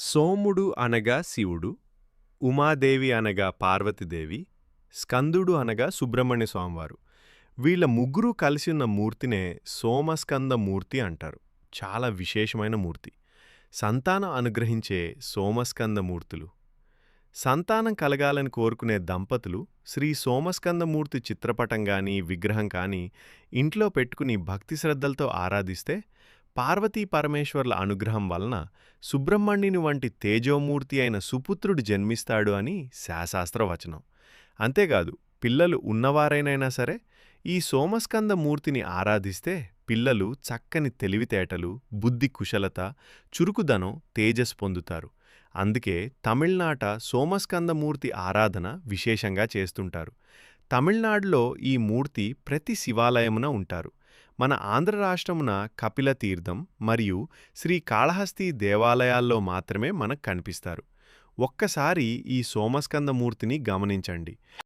సోముడు అనగా శివుడు, ఉమాదేవి అనగా పార్వతీదేవి, స్కందుడు అనగా సుబ్రహ్మణ్య స్వామివారు. వీళ్ళ ముగ్గురు కలిసిన మూర్తినే సోమస్కంద మూర్తి అంటారు. చాలా విశేషమైన మూర్తి. సంతానం అనుగ్రహించే సోమస్కంద మూర్తులు. సంతానం కలగాలని కోరుకునే దంపతులు శ్రీ సోమస్కందమూర్తి చిత్రపటం గాని, విగ్రహం కానీ ఇంట్లో పెట్టుకుని భక్తి శ్రద్ధలతో ఆరాధిస్తే పార్వతీ పరమేశ్వర్ల అనుగ్రహం వలన సుబ్రహ్మణ్యుని వంటి తేజోమూర్తి అయిన సుపుత్రుడు జన్మిస్తాడు అని శాస్త్రవచనం. అంతేకాదు, పిల్లలు ఉన్నవారైనైనా సరే ఈ సోమస్కంద మూర్తిని ఆరాధిస్తే పిల్లలు చక్కని తెలివితేటలు, బుద్ధి కుశలత, చురుకుదనం, తేజస్ పొందుతారు. అందుకే తమిళనాట సోమస్కందమూర్తి ఆరాధన విశేషంగా చేస్తుంటారు. తమిళనాడులో ఈ మూర్తి ప్రతి శివాలయమున ఉంటారు. మన ఆంధ్ర రాష్ట్రమున కపిలతీర్థం మరియు శ్రీకాళహస్తి దేవాలయాల్లో మాత్రమే మనకు కనిపిస్తారు. ఒక్కసారి ఈ సోమస్కందమూర్తిని గమనించండి.